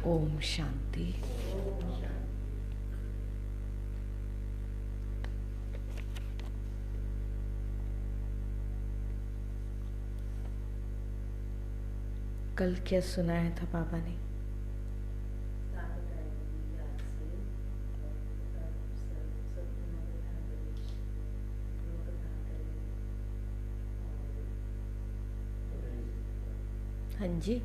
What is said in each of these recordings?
ओम शांति। कल क्या सुनाया था बाबा ने? हाँ जी,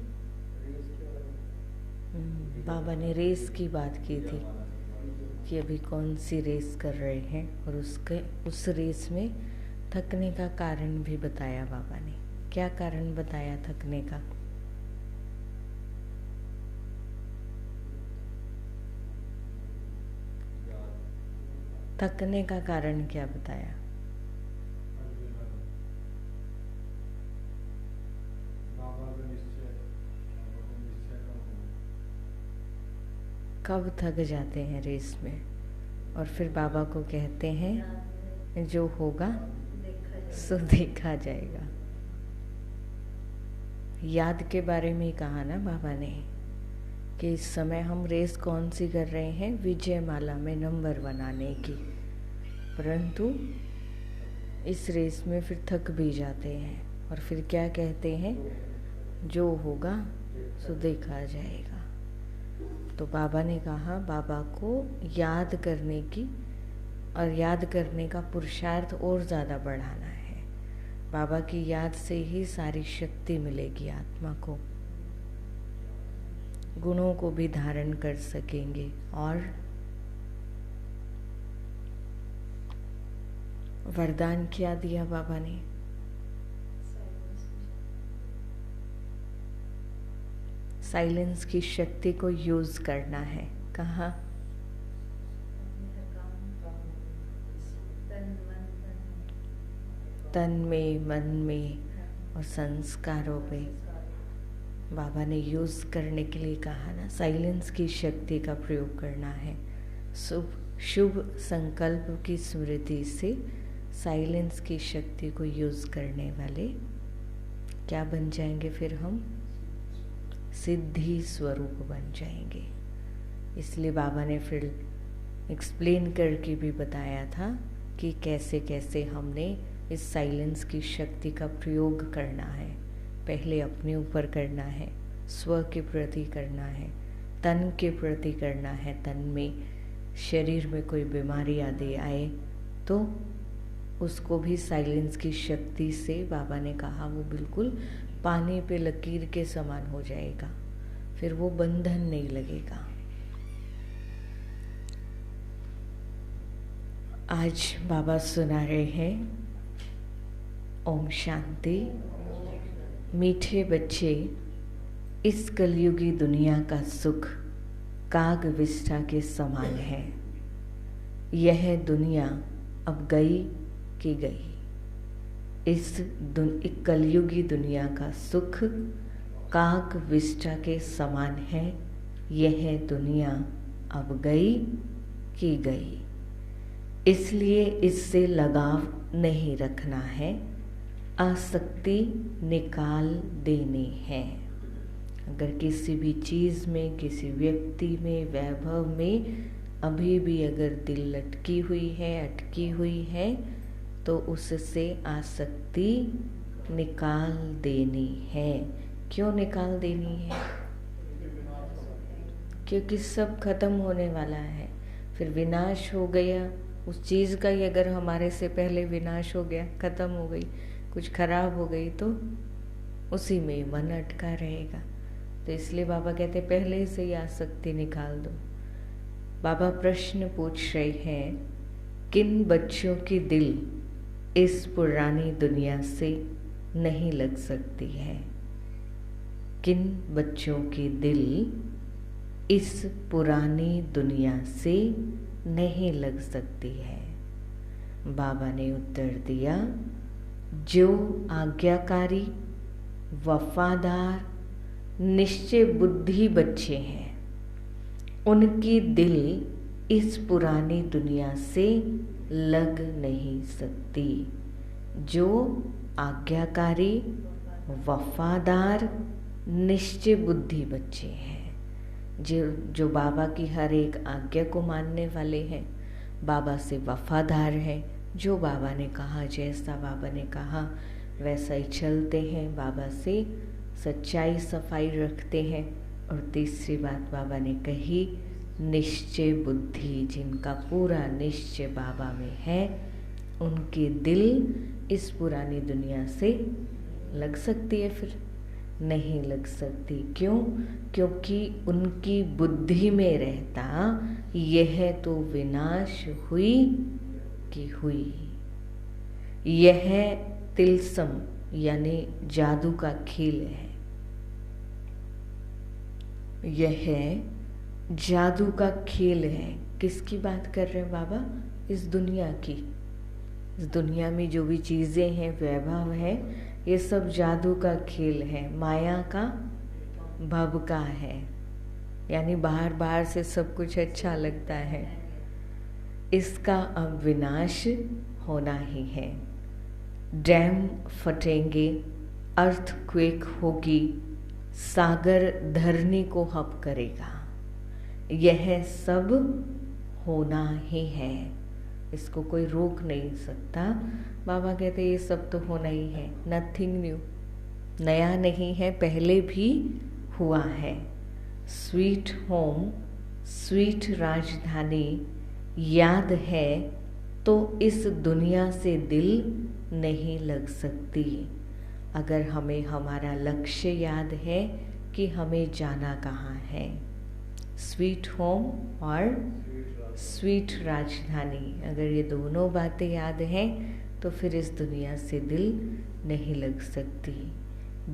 बाबा ने रेस की बात की थी कि अभी कौन सी रेस कर रहे हैं, और उस रेस में थकने का कारण भी बताया बाबा ने। क्या कारण बताया थकने का? थकने का कारण क्या बताया? कब थक जाते हैं रेस में और फिर बाबा को कहते हैं जो होगा सो देखा जाएगा। याद के बारे में ही कहा ना बाबा ने कि इस समय हम रेस कौन सी कर रहे हैं? विजय माला में नंबर बनाने की। परंतु इस रेस में फिर थक भी जाते हैं और फिर क्या कहते हैं? जो होगा सो देखा जाएगा। तो बाबा ने कहा बाबा को याद करने की और याद करने का पुरुषार्थ और ज़्यादा बढ़ाना है। बाबा की याद से ही सारी शक्ति मिलेगी आत्मा को, गुणों को भी धारण कर सकेंगे। और वरदान क्या दिया बाबा ने? साइलेंस की शक्ति को यूज करना है। कहाँ? तन में, मन में और संस्कारों पे बाबा ने यूज करने के लिए कहा ना। साइलेंस की शक्ति का प्रयोग करना है। शुभ संकल्प की स्मृति से साइलेंस की शक्ति को यूज करने वाले क्या बन जाएंगे? फिर हम सिद्धि स्वरूप बन जाएंगे। इसलिए बाबा ने फिर एक्सप्लेन करके भी बताया था कि कैसे कैसे हमने इस साइलेंस की शक्ति का प्रयोग करना है। पहले अपने ऊपर करना है, स्व के प्रति करना है, तन के प्रति करना है। तन में शरीर में कोई बीमारी आदि आए तो उसको भी साइलेंस की शक्ति से बाबा ने कहा वो बिल्कुल पानी पे लकीर के समान हो जाएगा, फिर वो बंधन नहीं लगेगा। आज बाबा सुना रहे हैं ओम शांति। मीठे बच्चे, इस कलयुगी दुनिया का सुख काग विष्ठा के समान है। यह दुनिया अब गई कि गई। इस कलयुगी दुनिया का सुख काग विष्ठा के समान है। यह दुनिया अब गई कि गई। इसलिए इससे लगाव नहीं रखना है, आसक्ति निकाल देनी है। अगर किसी भी चीज़ में, किसी व्यक्ति में, वैभव में अभी भी अगर दिल लटकी हुई है, अटकी हुई है, तो उससे आसक्ति निकाल देनी है। क्यों निकाल देनी है? क्योंकि सब खत्म होने वाला है। फिर विनाश हो गया उस चीज़ का ही, अगर हमारे से पहले विनाश हो गया, खत्म हो गई, कुछ खराब हो गई, तो उसी में मन अटका रहेगा। तो इसलिए बाबा कहते पहले से ही आसक्ति निकाल दो। बाबा प्रश्न पूछ रहे हैं, किन बच्चों की दिल इस पुरानी दुनिया से नहीं लग सकती है? किन बच्चों की दिल इस पुरानी दुनिया से नहीं लग सकती है? बाबा ने उत्तर दिया, जो आज्ञाकारी, वफादार, निश्चय बुद्धि बच्चे हैं, उनकी दिल इस पुरानी दुनिया से लग नहीं सकती। जो आज्ञाकारी, वफादार, निश्चय बुद्धि बच्चे हैं, जो बाबा की हर एक आज्ञा को मानने वाले हैं, बाबा से वफादार हैं, जो बाबा ने कहा, जैसा बाबा ने कहा वैसा ही चलते हैं, बाबा से सच्चाई सफाई रखते हैं। और तीसरी बात बाबा ने कही, निश्चय बुद्धि, जिनका पूरा निश्चय बाबा में है, उनकी दिल इस पुरानी दुनिया से लग सकती है? फिर नहीं लग सकती। क्यों? क्योंकि उनकी बुद्धि में रहता यह तो विनाश हुई कि हुई। यह तिलस्म यानी जादू का खेल है। यह जादू का खेल है। किसकी बात कर रहे हैं बाबा? इस दुनिया की। इस दुनिया में जो भी चीज़ें हैं, वैभव है, ये सब जादू का खेल है, माया का भव का है। यानी बाहर बाहर से सब कुछ अच्छा लगता है, इसका अब विनाश होना ही है। डैम फटेंगे, अर्थक्वेक होगी, सागर धरनी को हप करेगा, यह सब होना ही है, इसको कोई रोक नहीं सकता। बाबा कहते ये सब तो होना ही है, नथिंग न्यू, नया नहीं है, पहले भी हुआ है। स्वीट होम, स्वीट राजधानी याद है तो इस दुनिया से दिल नहीं लग सकती। अगर हमें हमारा लक्ष्य याद है कि हमें जाना कहाँ है, स्वीट होम और स्वीट राजधानी, अगर ये दोनों बातें याद हैं तो फिर इस दुनिया से दिल नहीं लग सकती।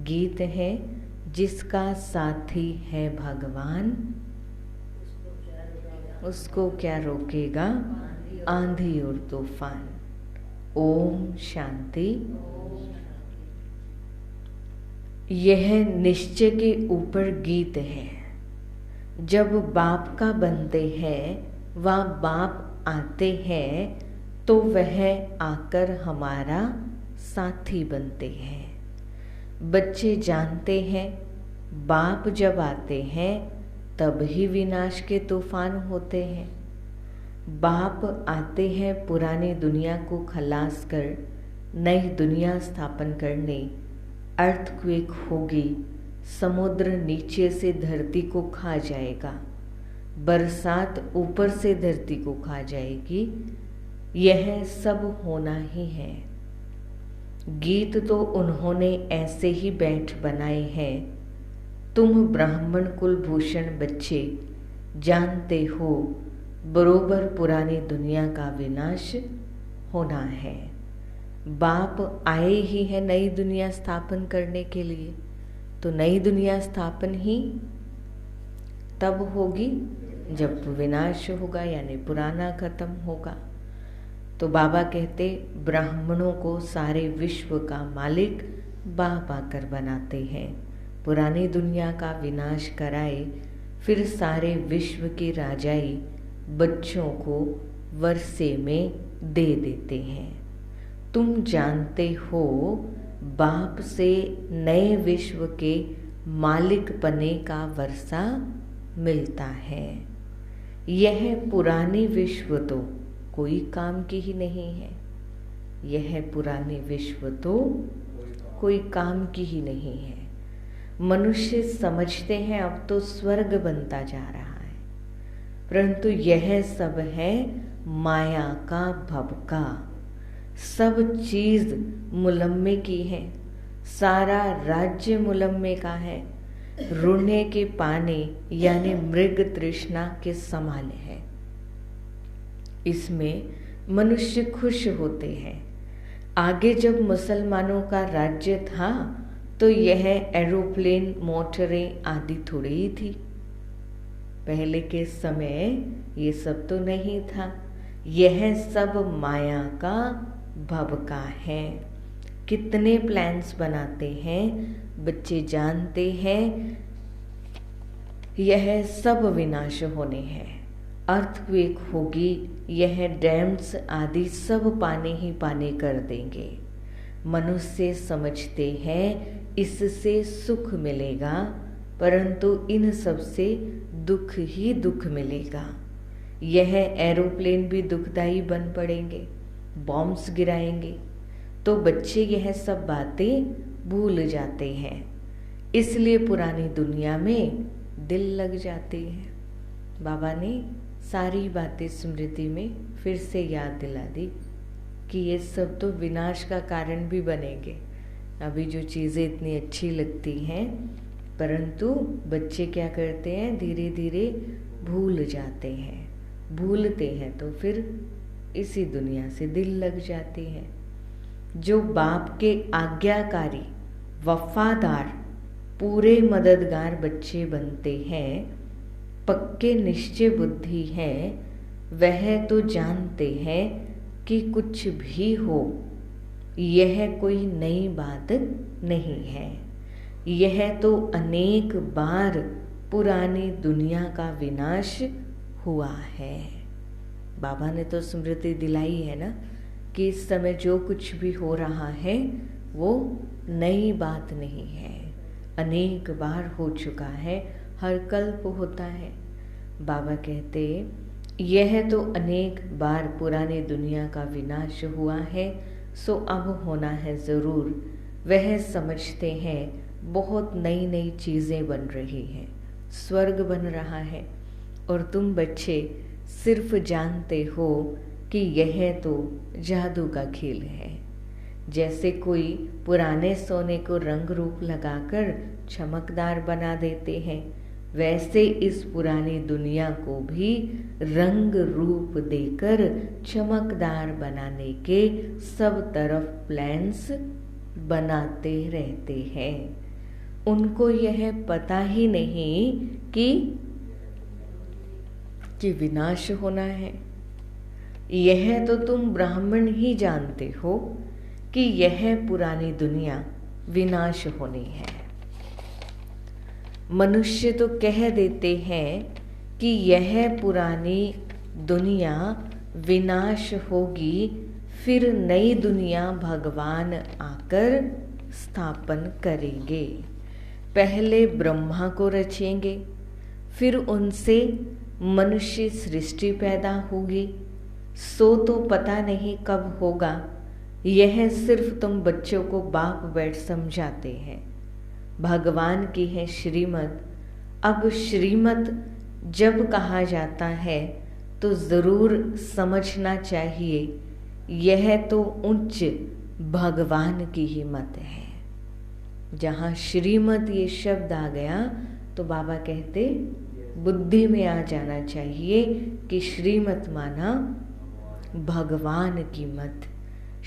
गीत है, जिसका साथी है भगवान, उसको क्या रोकेगा आंधी और तूफान। ओम शांति। यह निश्चय के ऊपर गीत है। जब बाप का बनते हैं, वह बाप आते हैं तो वह आकर हमारा साथी बनते हैं। बच्चे जानते हैं बाप जब आते हैं तब ही विनाश के तूफान होते हैं। बाप आते हैं पुरानी दुनिया को खलास कर नई दुनिया स्थापन करने। अर्थक्वेक होगी, समुद्र नीचे से धरती को खा जाएगा, बरसात ऊपर से धरती को खा जाएगी, यह सब होना ही है। गीत तो उन्होंने ऐसे ही बैठ बनाए हैं। तुम ब्राह्मण कुलभूषण बच्चे जानते हो बरोबर पुरानी दुनिया का विनाश होना है। बाप आए ही है नई दुनिया स्थापन करने के लिए, तो नई दुनिया स्थापन ही तब होगी जब विनाश होगा, यानी पुराना खत्म होगा। तो बाबा कहते ब्राह्मणों को सारे विश्व का मालिक बाप आकर बनाते हैं, पुरानी दुनिया का विनाश कराए, फिर सारे विश्व की राजाई बच्चों को वर्षे में दे देते हैं। तुम जानते हो बाप से नए विश्व के मालिक बने का वर्षा मिलता है। यह पुरानी विश्व तो कोई काम की ही नहीं है। यह पुरानी विश्व तो कोई काम की ही नहीं है। मनुष्य समझते हैं अब तो स्वर्ग बनता जा रहा है, परंतु यह सब है माया का भबका। सब चीज मुलम्मे की है, सारा राज्य मुलम्मे का है। रोने के पानी यानी मृग तृष्णा के समान है। इसमें मनुष्य खुश होते हैं। आगे जब मुसलमानों का राज्य था तो यह एरोप्लेन, मोटरें आदि थोड़ी ही थी। पहले के समय ये सब तो नहीं था। यह सब माया का भबका है। कितने प्लान्स बनाते हैं, बच्चे जानते हैं यह सब विनाश होने हैं। अर्थक्वेक होगी, यह डैम्स आदि सब पानी ही पानी कर देंगे। मनुष्य समझते हैं इससे सुख मिलेगा, परंतु इन सब से दुख ही दुख मिलेगा। यह एरोप्लेन भी दुखदाई बन पड़ेंगे, बॉम्ब्स गिराएंगे, तो बच्चे यह सब बातें भूल जाते हैं। इसलिए पुरानी दुनिया में दिल लग जाती है। बाबा ने सारी बातें स्मृति में फिर से याद दिला दी कि ये सब तो विनाश का कारण भी बनेंगे। अभी जो चीज़ें इतनी अच्छी लगती हैं, परंतु बच्चे क्या करते हैं, धीरे धीरे भूल जाते हैं। भूलते हैं तो फिर इसी दुनिया से दिल लग जाती है। जो बाप के आज्ञाकारी, वफादार, पूरे मददगार बच्चे बनते हैं, पक्के निश्चय बुद्धि हैं, वह तो जानते हैं कि कुछ भी हो यह कोई नई बात नहीं है। यह तो अनेक बार पुरानी दुनिया का विनाश हुआ है। बाबा ने तो स्मृति दिलाई है ना कि इस समय जो कुछ भी हो रहा है वो नई बात नहीं है, अनेक बार हो चुका है, हर कल्प होता है। बाबा कहते यह तो अनेक बार पुरानी दुनिया का विनाश हुआ है, सो अब होना है ज़रूर। वह समझते हैं बहुत नई नई चीज़ें बन रही हैं, स्वर्ग बन रहा है, और तुम बच्चे सिर्फ जानते हो कि यह तो जादू का खेल है। जैसे कोई पुराने सोने को रंग रूप लगाकर चमकदार बना देते हैं, वैसे इस पुरानी दुनिया को भी रंग रूप देकर चमकदार बनाने के सब तरफ प्लान्स बनाते रहते हैं। उनको यह पता ही नहीं कि विनाश होना है। यह तो तुम ब्राह्मण ही जानते हो कि यह पुरानी दुनिया विनाश होनी है। मनुष्य तो कह देते हैं कि यह पुरानी दुनिया विनाश होगी, फिर नई दुनिया भगवान आकर स्थापन करेंगे। पहले ब्रह्मा को रचेंगे, फिर उनसे मनुष्य सृष्टि पैदा होगी। सो तो पता नहीं कब होगा, यह सिर्फ तुम बच्चों को बाप बैठ समझाते हैं। भगवान की है श्रीमत। अब श्रीमत जब कहा जाता है तो ज़रूर समझना चाहिए यह तो उच्च भगवान की ही मत है। जहाँ श्रीमत ये शब्द आ गया तो बाबा कहते बुद्धि में आ जाना चाहिए कि श्रीमत माना भगवान की मत।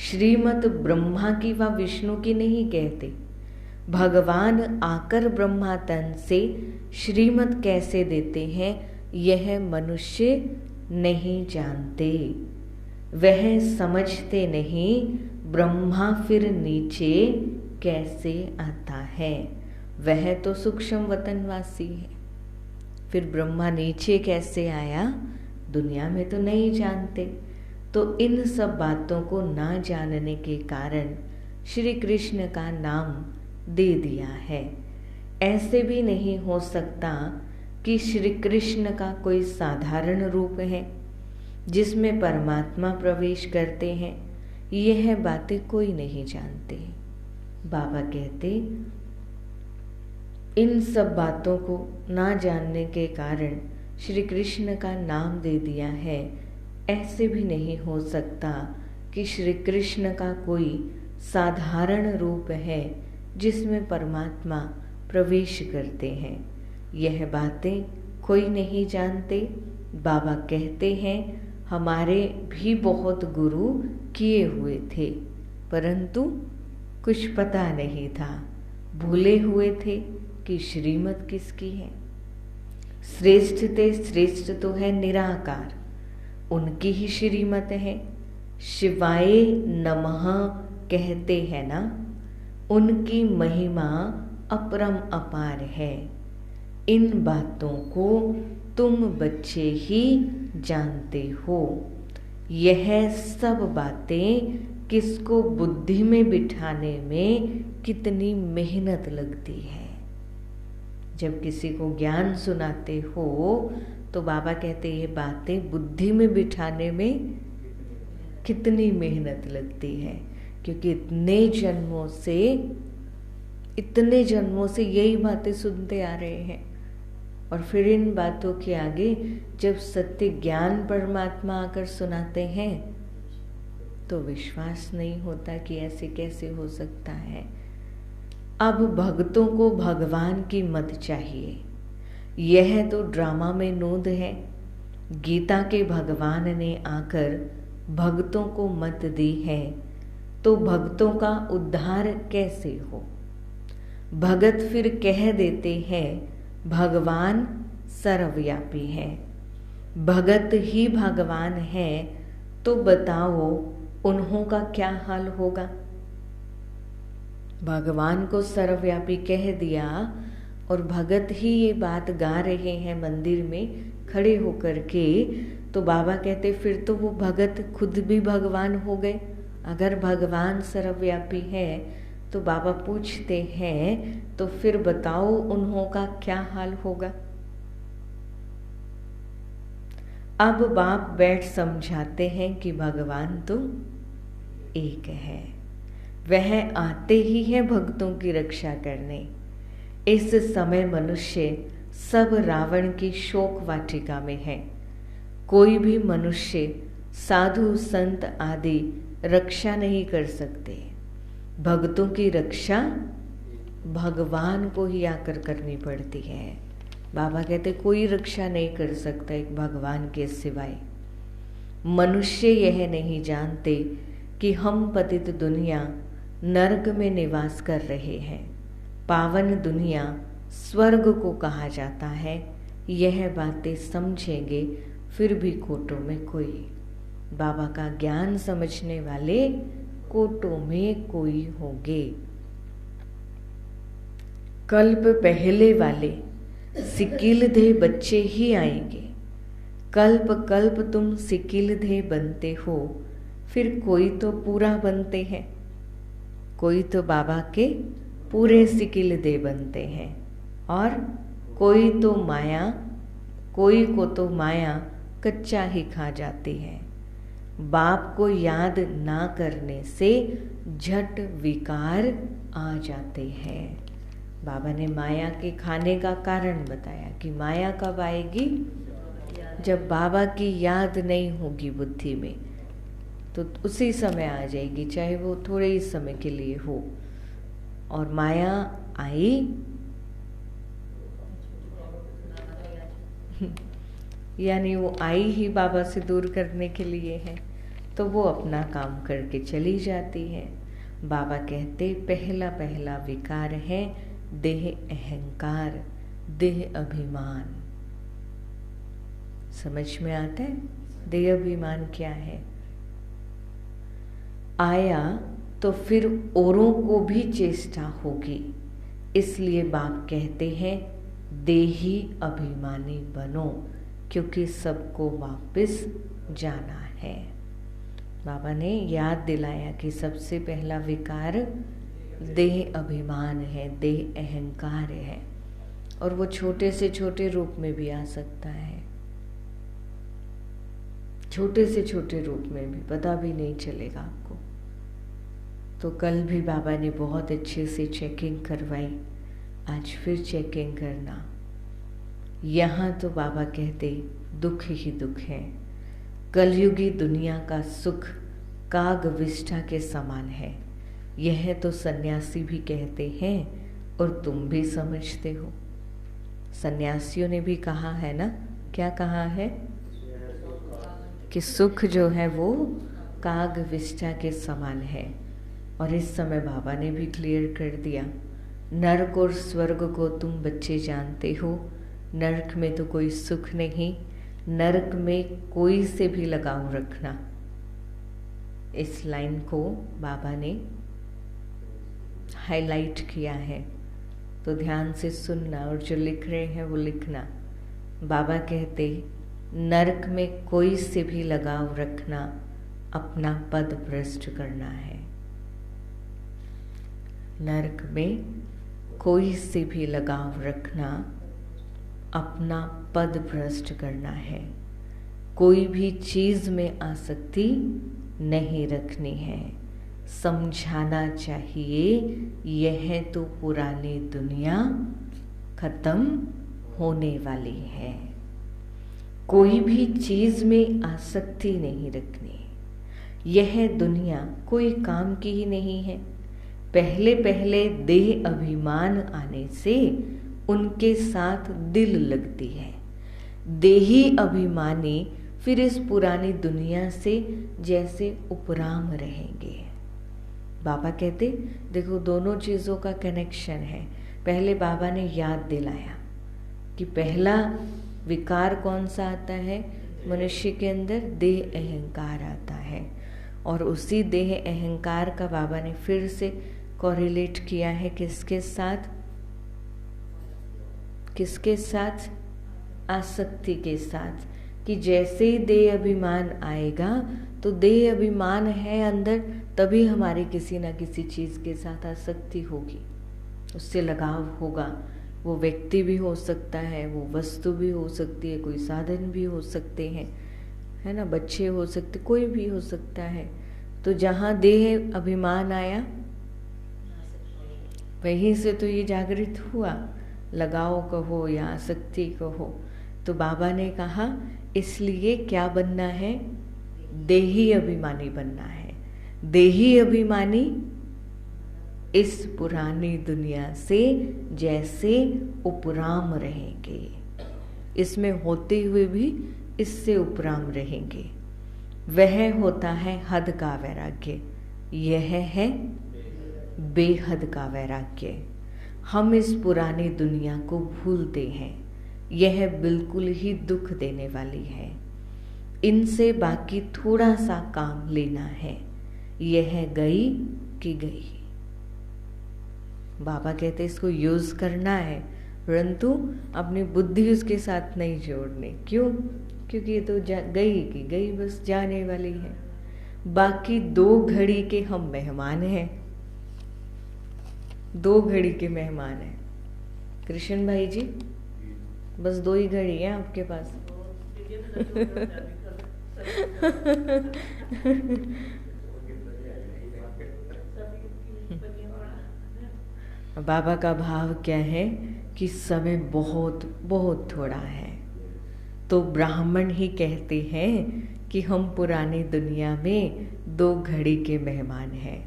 श्रीमत ब्रह्मा की व विष्णु की नहीं कहते। भगवान आकर ब्रह्मा तन से श्रीमत कैसे देते हैं यह मनुष्य नहीं जानते। वह समझते नहीं ब्रह्मा फिर नीचे कैसे आता है। वह तो सूक्ष्म वतनवासी है, फिर ब्रह्मा नीचे कैसे आया दुनिया में तो नहीं जानते। तो इन सब बातों को ना जानने के कारण श्री कृष्ण का नाम दे दिया है। ऐसे भी नहीं हो सकता कि श्री कृष्ण का कोई साधारण रूप है जिसमें परमात्मा प्रवेश करते हैं। यह बातें कोई नहीं जानते। बाबा कहते इन सब बातों को ना जानने के कारण श्री कृष्ण का नाम दे दिया है। ऐसे भी नहीं हो सकता कि श्री कृष्ण का कोई साधारण रूप है जिसमें परमात्मा प्रवेश करते हैं। यह बातें कोई नहीं जानते। बाबा कहते हैं हमारे भी बहुत गुरु किए हुए थे, परंतु कुछ पता नहीं था, भूले हुए थे कि श्रीमत किसकी है। श्रेष्ठ ते श्रेष्ठ तो है निराकार, उनकी ही श्रीमत है। शिवाय नमः कहते हैं ना, उनकी महिमा अपरम अपार है। इन बातों को तुम बच्चे ही जानते हो। यह सब बातें किसको बुद्धि में बिठाने में कितनी मेहनत लगती है। जब किसी को ज्ञान सुनाते हो तो बाबा कहते ये बातें बुद्धि में बिठाने में कितनी मेहनत लगती है, क्योंकि इतने जन्मों से यही बातें सुनते आ रहे हैं। और फिर इन बातों के आगे जब सत्य ज्ञान परमात्मा आकर सुनाते हैं तो विश्वास नहीं होता कि ऐसे कैसे हो सकता है। अब भक्तों को भगवान की मत चाहिए, यह तो ड्रामा में नोंद है। गीता के भगवान ने आकर भक्तों को मत दी है, तो भक्तों का उद्धार कैसे हो। भगत फिर कह देते हैं भगवान सर्वव्यापी है। भगत ही भगवान है, तो बताओ उन्हों का क्या हाल होगा। भगवान को सर्वव्यापी कह दिया और भगत ही ये बात गा रहे हैं मंदिर में खड़े होकर के, तो बाबा कहते फिर तो वो भगत खुद भी भगवान हो गए। अगर भगवान सर्वव्यापी है तो बाबा पूछते हैं तो फिर बताओ उन्हों का क्या हाल होगा। अब बाप बैठ समझाते हैं कि भगवान तो एक है, वह आते ही है भक्तों की रक्षा करने। इस समय मनुष्य सब रावण की शोक वाटिका में है। कोई भी मनुष्य साधु संत आदि रक्षा नहीं कर सकते। भक्तों की रक्षा भगवान को ही आकर करनी पड़ती है। बाबा कहते कोई रक्षा नहीं कर सकता एक भगवान के सिवाय। मनुष्य यह नहीं जानते कि हम पतित दुनिया नरक में निवास कर रहे हैं, पावन दुनिया स्वर्ग को कहा जाता है। यह बातें समझेंगे फिर भी कोटों में कोई। बाबा का ज्ञान समझने वाले कोटों में कोई होंगे। कल्प पहले वाले सिकिलधे बच्चे ही आएंगे। कल्प कल्प तुम सिकिलधे बनते हो, फिर कोई तो पूरा बनते हैं। कोई तो बाबा के पूरे सिकिलधे बनते हैं और कोई को तो माया कच्चा ही खा जाती है। बाप को याद ना करने से झट विकार आ जाते हैं। बाबा ने माया के खाने का कारण बताया कि माया कब आएगी, जब बाबा की याद नहीं होगी बुद्धि में, तो उसी समय आ जाएगी, चाहे वो थोड़े ही समय के लिए हो। और माया आई यानी वो आई ही बाबा से दूर करने के लिए है, तो वो अपना काम करके चली जाती है। बाबा कहते पहला पहला विकार है देह अहंकार, देह अभिमान। समझ में आता है देह अभिमान क्या है? आया तो फिर औरों को भी चेष्टा होगी, इसलिए बाप कहते हैं देही अभिमानी बनो, क्योंकि सबको वापस जाना है। बाबा ने याद दिलाया कि सबसे पहला विकार देह अभिमान है, देह अहंकार है, और वो छोटे से छोटे रूप में भी आ सकता है, छोटे से छोटे रूप में भी, पता भी नहीं चलेगा आपको। तो कल भी बाबा ने बहुत अच्छे से चेकिंग करवाई, आज फिर चेकिंग करना। यहाँ तो बाबा कहते दुख ही दुख है। कलयुगी दुनिया का सुख काग विष्ठा के समान है, यह तो सन्यासी भी कहते हैं और तुम भी समझते हो। सन्यासियों ने भी कहा है ना, क्या कहा है कि सुख जो है वो काग विष्ठा के समान है। और इस समय बाबा ने भी क्लियर कर दिया, नरक और स्वर्ग को तुम बच्चे जानते हो। नरक में तो कोई सुख नहीं, नरक में कोई से भी लगाव रखना। इस लाइन को बाबा ने हाईलाइट किया है, तो ध्यान से सुनना और जो लिख रहे हैं वो लिखना। बाबा कहते नरक में कोई से भी लगाव रखना अपना पद भ्रष्ट करना है। नरक में कोई से भी लगाव रखना अपना पद भ्रष्ट करना है। कोई भी चीज में आसक्ति नहीं रखनी है। समझाना चाहिए यह तो पुरानी दुनिया खत्म होने वाली है। कोई भी चीज में आसक्ति नहीं रखनी। यह दुनिया कोई काम की ही नहीं है। पहले पहले देह अभिमान आने से उनके साथ दिल लगती है। देही अभिमानी फिर इस पुरानी दुनिया से जैसे उपराम रहेंगे। बाबा कहते देखो दोनों चीज़ों का कनेक्शन है। पहले बाबा ने याद दिलाया कि पहला विकार कौन सा आता है, मनुष्य के अंदर देह अहंकार आता है, और उसी देह अहंकार का बाबा ने फिर से कोरिलेट किया है किसके साथ, किसके साथ, आसक्ति के साथ, कि जैसे ही देह अभिमान आएगा तो देह अभिमान है अंदर, तभी हमारी किसी ना किसी चीज़ के साथ आसक्ति होगी, उससे लगाव होगा। वो व्यक्ति भी हो सकता है, वो वस्तु भी हो सकती है, कोई साधन भी हो सकते हैं, है ना, बच्चे हो सकते, कोई भी हो सकता है। तो जहाँ देह अभिमान आया वहीं से तो ये जागृत हुआ, लगाव कहो या आसक्ति कहो। तो बाबा ने कहा इसलिए क्या बनना है, देही अभिमानी बनना है। देही अभिमानी इस पुरानी दुनिया से जैसे उपराम रहेंगे, इसमें होते हुए भी इससे उपराम रहेंगे। वह होता है हद का वैराग्य, यह है बेहद का वैराग्य। हम इस पुरानी दुनिया को भूलते हैं, यह बिल्कुल ही दुख देने वाली है। इनसे बाकी थोड़ा सा काम लेना है, यह गई कि गई। बाबा कहते इसको यूज करना है, परंतु अपनी बुद्धि उसके साथ नहीं जोड़नी। क्यों? क्योंकि ये तो गई कि गई, बस जाने वाली है। बाकी 2 घड़ी के हम मेहमान हैं, 2 घड़ी के मेहमान हैं। कृष्ण भाई जी, बस 2 ही घड़ी है आपके पास। बाबा का भाव क्या है कि समय बहुत बहुत थोड़ा है। तो ब्राह्मण ही कहते हैं कि हम पुरानी दुनिया में 2 घड़ी के मेहमान हैं।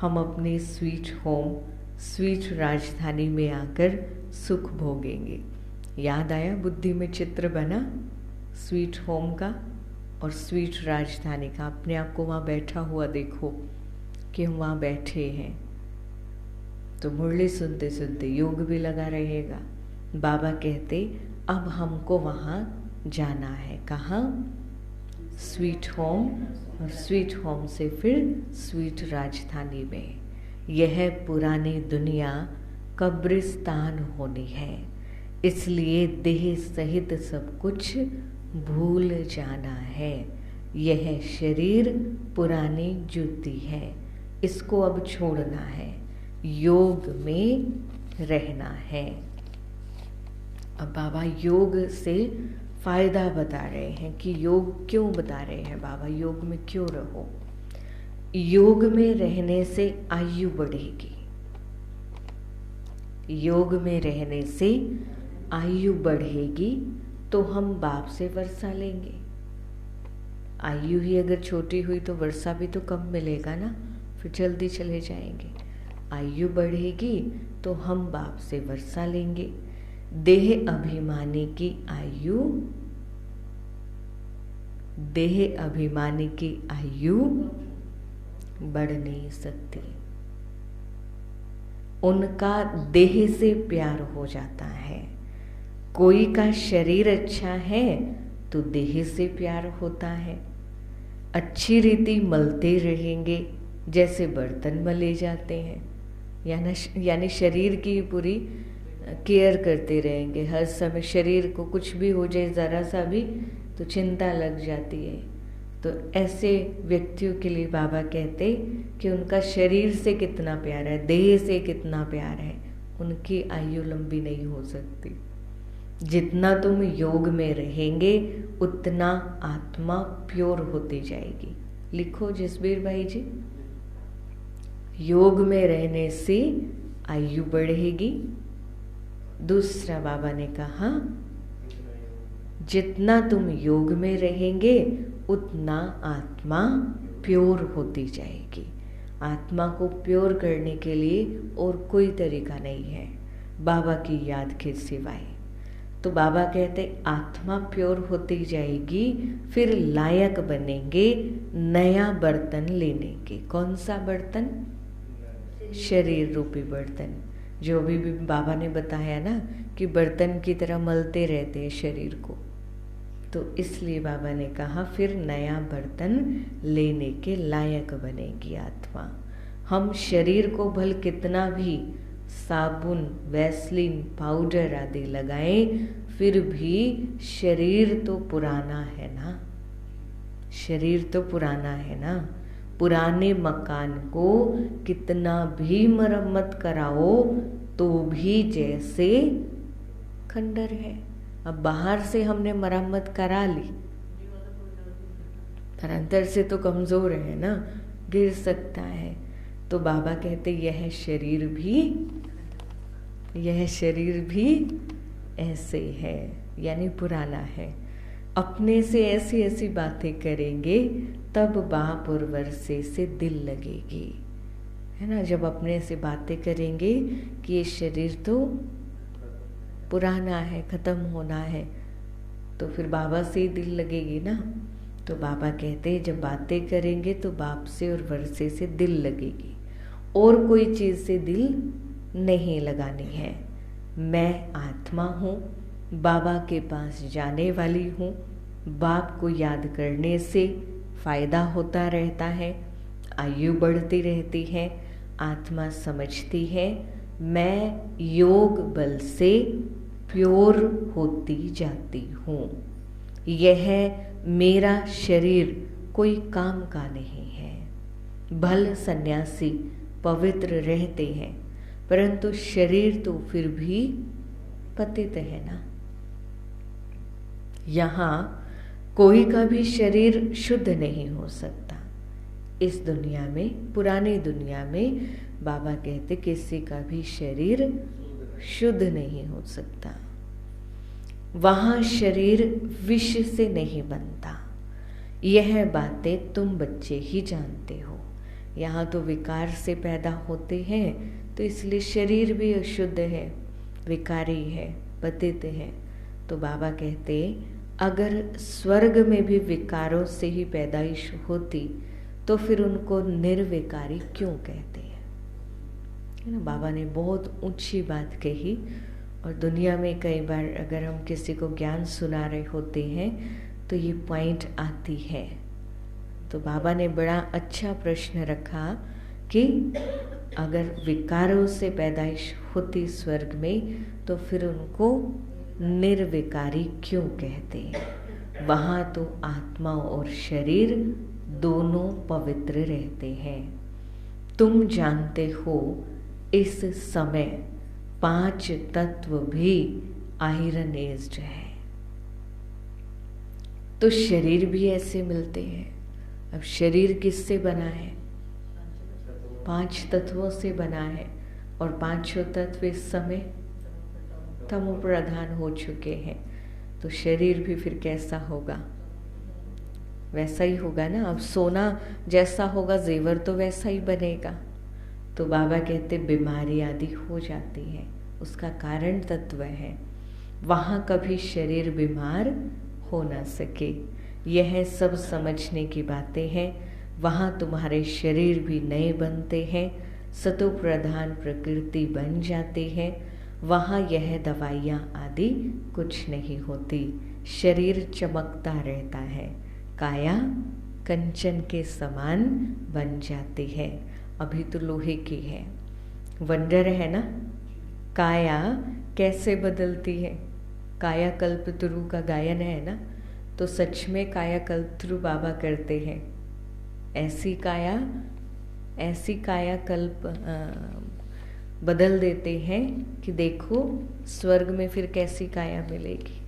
हम अपने स्वीट होम, स्वीट राजधानी में आकर सुख भोगेंगे। याद आया, बुद्धि में चित्र बना स्वीट होम का और स्वीट राजधानी का। अपने आप को वहाँ बैठा हुआ देखो कि हम वहाँ बैठे हैं, तो मुरली सुनते सुनते योग भी लगा रहेगा। बाबा कहते अब हमको वहाँ जाना है। कहाँ? स्वीट होम, और स्वीट होम से फिर स्वीट राजधानी में। यह पुरानी दुनिया कब्रिस्तान होनी है, इसलिए देह सहित सब कुछ भूल जाना है। यह शरीर पुरानी जूती है, इसको अब छोड़ना है, योग में रहना है। अब बाबा योग से फायदा बता रहे हैं कि योग क्यों बता रहे हैं बाबा, योग में क्यों रहो। योग में रहने से आयु बढ़ेगी, योग में रहने से आयु बढ़ेगी, तो हम बाप से वर्षा लेंगे। आयु ही अगर छोटी हुई तो वर्षा भी तो कम मिलेगा ना, फिर जल्दी चले जाएंगे। आयु बढ़ेगी तो हम बाप से वर्षा लेंगे। देह अभिमानी की आयु, देह अभिमानी की आयु बढ़ नहीं सकती। उनका देह से प्यार हो जाता है। कोई का शरीर अच्छा है तो देह से प्यार होता है। अच्छी रीति मलते रहेंगे, जैसे बर्तन मले जाते हैं, यानी शरीर की पूरी केयर करते रहेंगे। हर समय शरीर को कुछ भी हो जाए ज़रा सा भी तो चिंता लग जाती है। तो ऐसे व्यक्तियों के लिए बाबा कहते कि उनका शरीर से कितना प्यार है, देह से कितना प्यार है, उनकी आयु लंबी नहीं हो सकती। जितना तुम योग में रहेंगे उतना आत्मा प्योर होती जाएगी। लिखो जसबीर भाई जी, योग में रहने से आयु बढ़ेगी। दूसरा बाबा ने कहा जितना तुम योग में रहेंगे उतना आत्मा प्योर होती जाएगी। आत्मा को प्योर करने के लिए और कोई तरीका नहीं है बाबा की याद के सिवाय। तो बाबा कहते आत्मा प्योर होती जाएगी, फिर लायक बनेंगे नया बर्तन लेने के। कौन सा बर्तन? शरीर रूपी बर्तन। जो भी बाबा ने बताया ना कि बर्तन की तरह मलते रहते हैं शरीर को, तो इसलिए बाबा ने कहा फिर नया बर्तन लेने के लायक बनेगी आत्मा। हम शरीर को भल कितना भी साबुन, वैसलीन, पाउडर आदि लगाएं, फिर भी शरीर तो पुराना है ना। शरीर तो पुराना है ना। पुराने मकान को कितना भी मरम्मत कराओ तो भी जैसे खंडर है। अब बाहर से हमने मरम्मत करा ली, पर अंदर से तो कमजोर है ना, गिर सकता है। तो बाबा कहते यह शरीर भी ऐसे है, यानी पुराना है। अपने से ऐसी ऐसी बातें करेंगे तब बाप और वर्षे से दिल लगेगी, है ना। जब अपने से बातें करेंगे कि ये शरीर तो पुराना है, खत्म होना है, तो फिर बाबा से ही दिल लगेगी ना। तो बाबा कहते हैं जब बातें करेंगे तो बाप से और वर्षे से दिल लगेगी, और कोई चीज़ से दिल नहीं लगानी है। मैं आत्मा हूँ, बाबा के पास जाने वाली हूँ। बाप को याद करने से फायदा होता रहता है, आयु बढ़ती रहती है, आत्मा समझती है मैं योग बल से प्योर होती जाती हूँ। यह मेरा शरीर कोई काम का नहीं है। भल सन्यासी पवित्र रहते हैं, परंतु शरीर तो फिर भी पतित है ना। यहाँ कोई का भी शरीर शुद्ध नहीं हो सकता। इस दुनिया में, पुरानी दुनिया में बाबा कहते किसी का भी शरीर शुद्ध नहीं हो सकता। वहाँ शरीर विष से नहीं बनता। यह बातें तुम बच्चे ही जानते हो। यहाँ तो विकार से पैदा होते हैं, तो इसलिए शरीर भी अशुद्ध है, विकारी है, पतित है। तो बाबा कहते अगर स्वर्ग में भी विकारों से ही पैदाइश होती तो फिर उनको निर्विकारी क्यों कहते हैं, है ना। बाबा ने बहुत ऊंची बात कही, और दुनिया में कई बार अगर हम किसी को ज्ञान सुना रहे होते हैं तो ये पॉइंट आती है। तो बाबा ने बड़ा अच्छा प्रश्न रखा कि अगर विकारों से पैदाइश होती स्वर्ग में तो फिर उनको निर्विकारी क्यों कहते हैं। वहाँ तो आत्मा और शरीर दोनों पवित्र रहते हैं। तुम जानते हो इस समय 5 तत्व भी आयरन एज्ड है। तो शरीर भी ऐसे मिलते हैं। अब शरीर किससे बना है? 5 तत्वों से बना है, और 5 तत्व इस समय तमो प्रधान हो चुके हैं। तो शरीर भी फिर कैसा होगा? वैसा ही होगा ना। अब सोना जैसा होगा जेवर तो वैसा ही बनेगा। तो बाबा कहते बीमारी आदि हो जाती है, उसका कारण तत्व है। वहाँ कभी शरीर बीमार हो ना सके, यह सब समझने की बातें हैं। वहाँ तुम्हारे शरीर भी नए बनते हैं, सतो प्रधान प्रकृति बन जाती है। वहाँ यह दवाइयाँ आदि कुछ नहीं होती, शरीर चमकता रहता है, काया कंचन के समान बन जाती है। अभी तो लोहे की है। वंडर है ना, काया कैसे बदलती है। काया कल्पतरु का गायन है ना, तो सच में काया कल्पतरु बाबा करते हैं। ऐसी काया कल्प बदल देते हैं कि देखो स्वर्ग में फिर कैसी काया मिलेगी,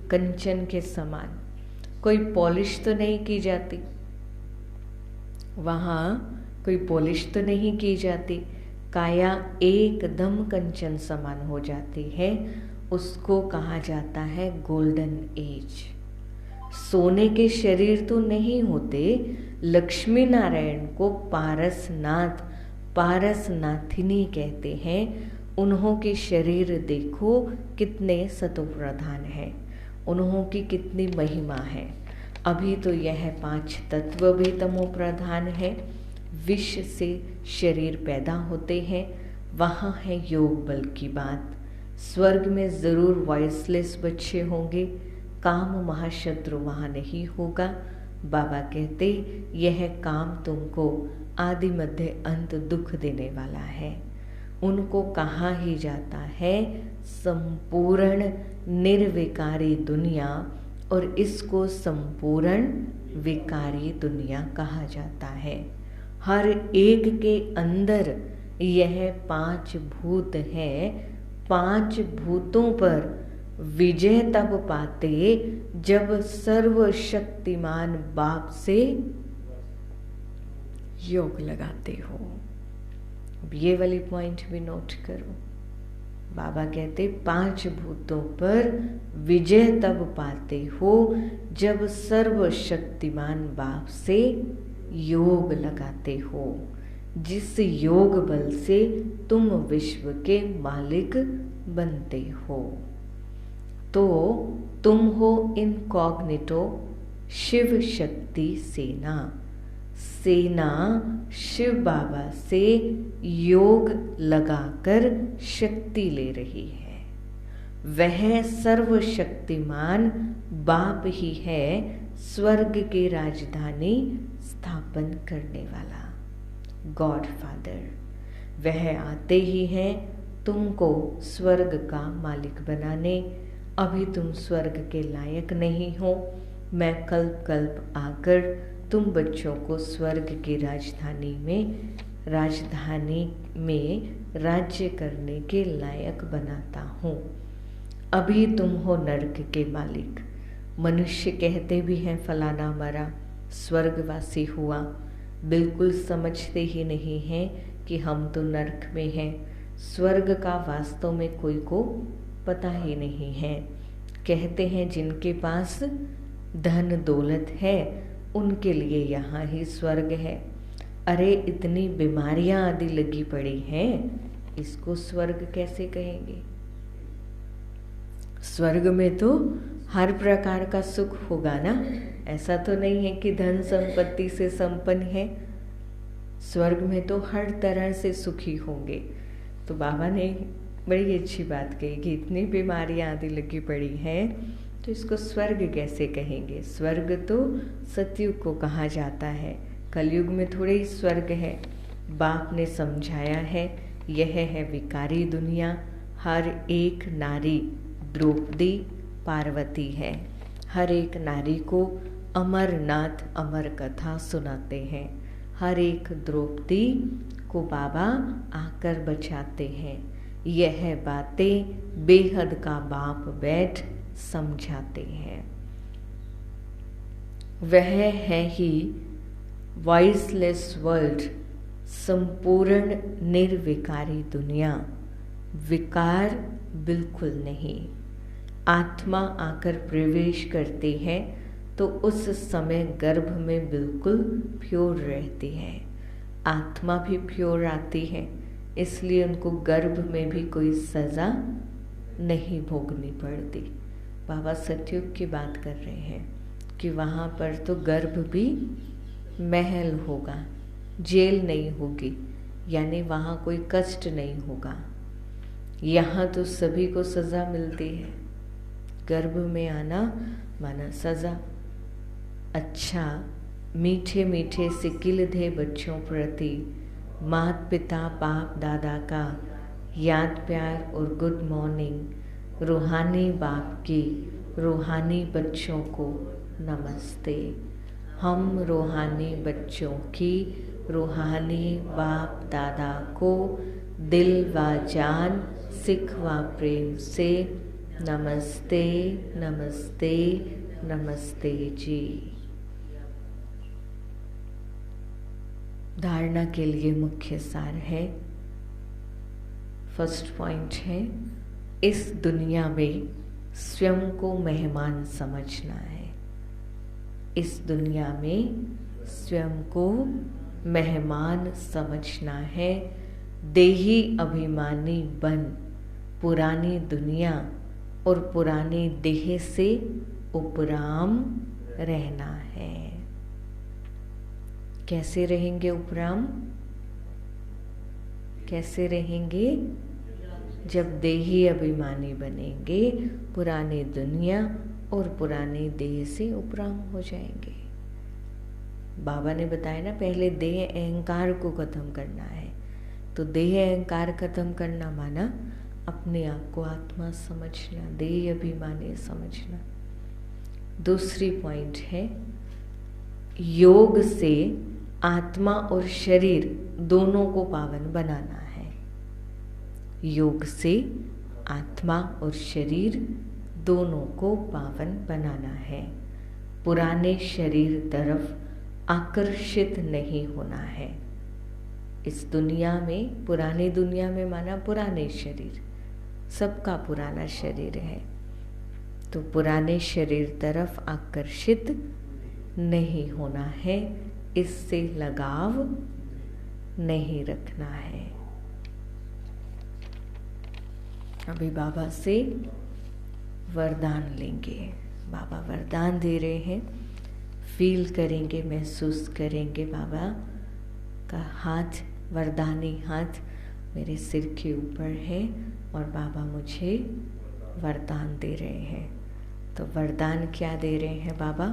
कंचन के समान, कोई पॉलिश तो नहीं की जाती, वहाँ कोई पॉलिश तो नहीं की जाती, काया एकदम कंचन समान हो जाती है। उसको कहा जाता है गोल्डन एज। सोने के शरीर तो नहीं होते। लक्ष्मी नारायण को पारसनाथ, पारसनाथिनी कहते हैं। उन्हों के शरीर देखो कितने सतोप्रधान हैं, उन्हों की कितनी महिमा है। अभी तो यह 5 तत्व भी तमो प्रधान है। विष से शरीर पैदा होते हैं, वहाँ है योग बल की बात। स्वर्ग में ज़रूर वॉइसलेस बच्चे होंगे, काम महाशत्रु वहाँ नहीं होगा। बाबा कहते यह काम तुमको आदि मध्य अंत दुख देने वाला है। उनको कहा ही जाता है संपूर्ण निर्विकारी दुनिया, और इसको संपूर्ण विकारी दुनिया कहा जाता है। हर एक के अंदर यह 5 भूत हैं। 5 भूतों पर विजय तब पाते जब सर्वशक्तिमान बाप से योग लगाते हो। अब ये वाली पॉइंट भी नोट करो। बाबा कहते 5 भूतों पर विजय तब पाते हो जब सर्वशक्तिमान बाप से योग लगाते हो, जिस योग बल से तुम विश्व के मालिक बनते हो। तो तुम हो इनकॉग्निटो शिव शक्ति सेना। सेना शिव बाबा से योग लगाकर शक्ति ले रही है। वह सर्वशक्तिमान बाप ही है स्वर्ग की राजधानी स्थापन करने वाला, गॉड फादर। वह आते ही हैं तुमको स्वर्ग का मालिक बनाने। अभी तुम स्वर्ग के लायक नहीं हो। मैं कल्प कल्प आकर तुम बच्चों को स्वर्ग की राजधानी में राज्य करने के लायक बनाता हूँ। अभी तुम हो नरक के मालिक। मनुष्य कहते भी हैं फलाना मरा, स्वर्गवासी हुआ। बिल्कुल समझते ही नहीं हैं कि हम तो नरक में हैं। स्वर्ग का वास्तव में कोई को पता ही नहीं है। कहते हैं जिनके पास धन दौलत है उनके लिए यहाँ ही स्वर्ग है। अरे इतनी बीमारियां आदि लगी पड़ी हैं, इसको स्वर्ग कैसे कहेंगे? स्वर्ग में तो हर प्रकार का सुख होगा ना। ऐसा तो नहीं है कि धन संपत्ति से संपन्न है। स्वर्ग में तो हर तरह से सुखी होंगे। तो बाबा ने बड़ी अच्छी बात कही कि इतनी बीमारियां आदि लगी पड़ी हैं, तो इसको स्वर्ग कैसे कहेंगे? स्वर्ग तो सतयुग को कहा जाता है, कलयुग में थोड़े ही स्वर्ग है। बाप ने समझाया है यह है विकारी दुनिया। हर एक नारी द्रौपदी पार्वती है। हर एक नारी को अमरनाथ अमर कथा सुनाते हैं। हर एक द्रौपदी को बाबा आकर बचाते हैं। यह बातें बेहद का बाप बैठ समझाते हैं। वह है ही वॉइसलेस वर्ल्ड, संपूर्ण निर्विकारी दुनिया। विकार बिल्कुल नहीं। आत्मा आकर प्रवेश करती है तो उस समय गर्भ में बिल्कुल प्योर रहती है। आत्मा भी प्योर आती है, इसलिए उनको गर्भ में भी कोई सज़ा नहीं भोगनी पड़ती। बाबा सतयुग की बात कर रहे हैं कि वहाँ पर तो गर्भ भी महल होगा, जेल नहीं होगी, यानी वहाँ कोई कष्ट नहीं होगा। यहाँ तो सभी को सज़ा मिलती है। गर्भ में आना माना सज़ा। अच्छा, मीठे मीठे सिकिल थे बच्चों प्रति माता पिता बाप दादा का याद प्यार और गुड मॉर्निंग। रूहानी बाप की रूहानी बच्चों को नमस्ते। हम रूहानी बच्चों की रूहानी बाप दादा को दिल व जान सिख व प्रेम से नमस्ते नमस्ते नमस्ते जी। धारणा के लिए मुख्य सार है, फर्स्ट पॉइंट है, इस दुनिया में स्वयं को मेहमान समझना है। इस दुनिया में स्वयं को मेहमान समझना है। देही अभिमानी बन पुरानी दुनिया और पुरानी देह से उपराम रहना है। कैसे रहेंगे उपराम? कैसे रहेंगे? जब देही अभिमानी बनेंगे, पुरानी दुनिया और पुरानी देह से उपराम हो जाएंगे। बाबा ने बताया ना, पहले देह अहंकार को खत्म करना है। तो देह अहंकार खत्म करना माना अपने आप को आत्मा समझना, देह अभिमानी समझना। दूसरी पॉइंट है, योग से आत्मा और शरीर दोनों को पावन बनाना है। योग से आत्मा और शरीर दोनों को पावन बनाना है। पुराने शरीर तरफ आकर्षित नहीं होना है। इस दुनिया में, पुरानी दुनिया में माना पुराने शरीर, सबका पुराना शरीर है, तो पुराने शरीर तरफ आकर्षित नहीं होना है। इससे लगाव नहीं रखना है। अभी बाबा से वरदान लेंगे। बाबा वरदान दे रहे हैं, फील करेंगे, महसूस करेंगे। बाबा का हाथ, वरदानी हाथ मेरे सिर के ऊपर है और बाबा मुझे वरदान दे रहे हैं। तो वरदान क्या दे रहे हैं बाबा?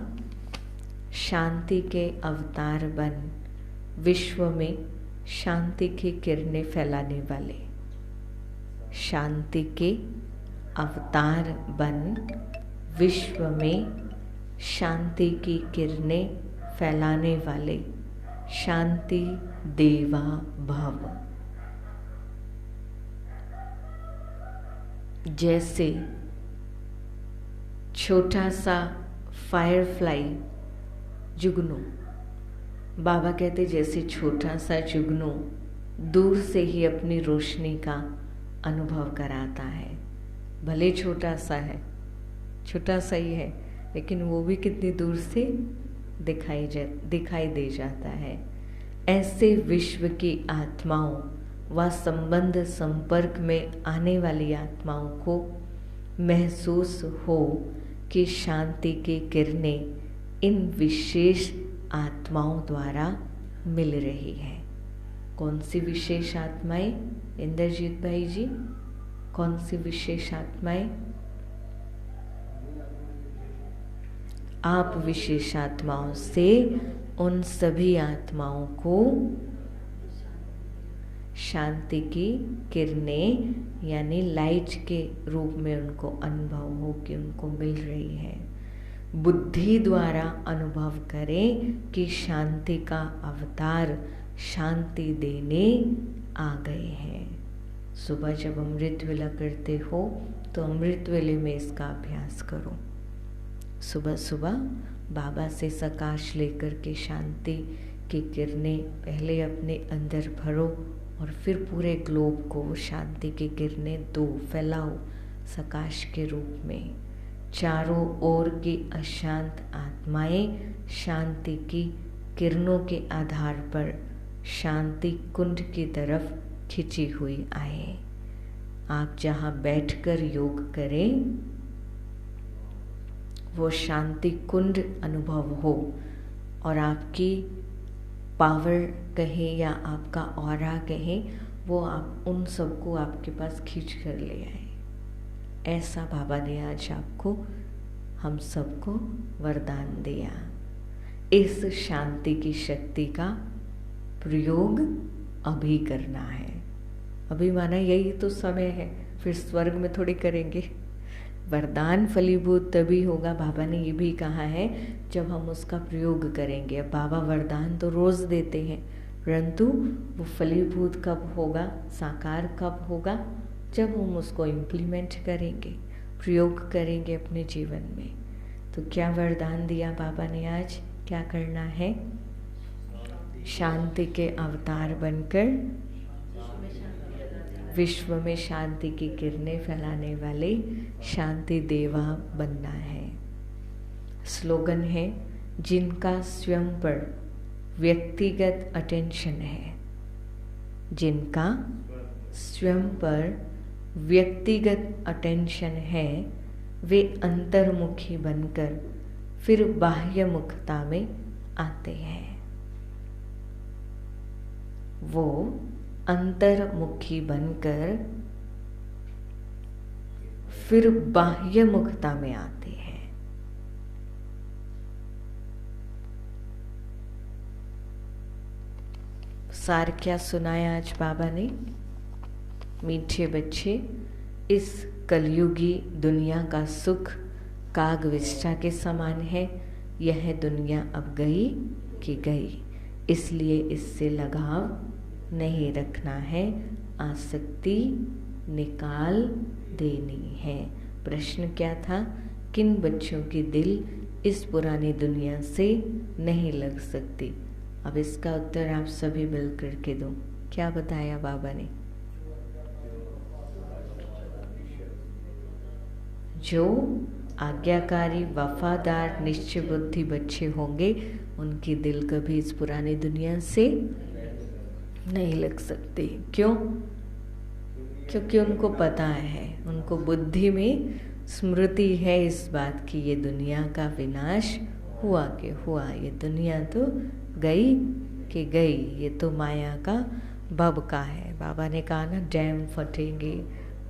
शांति के अवतार बन विश्व में शांति की किरणें फैलाने वाले। शांति के अवतार बन विश्व में शांति की किरणें फैलाने वाले शांति देवा भव। जैसे छोटा सा फायरफ्लाई जुगनू, बाबा कहते जैसे छोटा सा जुगनू दूर से ही अपनी रोशनी का अनुभव कराता है। भले छोटा सा है, छोटा सा ही है, लेकिन वो भी कितनी दूर से दिखाई दे जाता है। ऐसे विश्व की आत्माओं व संबंध संपर्क में आने वाली आत्माओं को महसूस हो कि शांति की किरणें इन विशेष आत्माओं द्वारा मिल रही है। कौन सी विशेष आत्माएं इंद्रजीत भाई जी? कौन सी विशेष आत्माएं? आप विशेष आत्माओं से उन सभी आत्माओं को शांति की किरणें यानी लाइट के रूप में उनको अनुभव हो कि उनको मिल रही है। बुद्धि द्वारा अनुभव करें कि शांति का अवतार शांति देने आ गए हैं। सुबह जब अमृत वेला करते हो तो अमृत वेले में इसका अभ्यास करो। सुबह सुबह बाबा से सकाश लेकर के शांति की किरणें पहले अपने अंदर भरो और फिर पूरे ग्लोब को शांति की किरणें दो, फैलाओ सकाश के रूप में। चारों ओर की अशांत आत्माएं शांति की किरणों के आधार पर शांति कुंड की तरफ खिंची हुई आए। आप जहाँ बैठकर योग करें वो शांति कुंड अनुभव हो और आपकी पावर कहें या आपका ऑरा कहें, वो आप उन सबको आपके पास खींच कर ले आए। ऐसा बाबा ने आज आपको, हम सबको वरदान दिया। इस शांति की शक्ति का प्रयोग अभी करना है। अभी माना यही तो समय है, फिर स्वर्ग में थोड़ी करेंगे। वरदान फलीभूत तभी होगा, बाबा ने ये भी कहा है, जब हम उसका प्रयोग करेंगे। अब बाबा वरदान तो रोज़ देते हैं, परंतु वो फलीभूत कब होगा, साकार कब होगा, जब हम उसको इम्प्लीमेंट करेंगे, प्रयोग करेंगे अपने जीवन में। तो क्या वरदान दिया बाबा ने आज, क्या करना है? शांति के अवतार बनकर विश्व में शांति की किरणें फैलाने वाले शांति देवा बनना है। स्लोगन है, जिनका स्वयं पर व्यक्तिगत अटेंशन है, जिनका स्वयं पर व्यक्तिगत अटेंशन है, वे अंतर्मुखी बनकर फिर बाह्यमुखता में आते हैं। वो अंतर्मुखी बनकर फिर बाह्यमुखता में आते हैं। सार क्या सुनाया आज बाबा ने? मीठे बच्चे, इस कलयुगी दुनिया का सुख काग विष्ठा के समान है। यह दुनिया अब गई कि गई, इसलिए इससे लगाव नहीं रखना है, आसक्ति निकाल देनी है। प्रश्न क्या था? किन बच्चों की दिल इस पुरानी दुनिया से नहीं लग सकती? अब इसका उत्तर आप सभी मिल करके दो। क्या बताया बाबा ने? जो आज्ञाकारी, वफादार, निश्चय बुद्धि बच्चे होंगे, उनकी दिल कभी इस पुरानी दुनिया से नहीं लग सकती। क्यों? क्योंकि उनको पता है, उनको बुद्धि में स्मृति है इस बात की ये दुनिया का विनाश हुआ कि हुआ, ये दुनिया तो गई कि गई, ये तो माया का बब का है। बाबा ने कहा ना, डैम फटेंगे,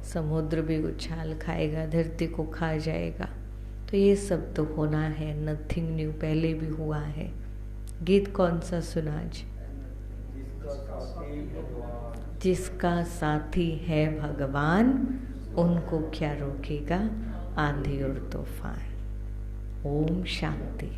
समुद्र भी उछाल खाएगा, धरती को खा जाएगा, तो ये सब तो होना है, नथिंग न्यू, पहले भी हुआ है। गीत कौन सा सुना आज? जिसका साथी है भगवान, उनको क्या रोकेगा आंधी और तूफान। ओम शांति।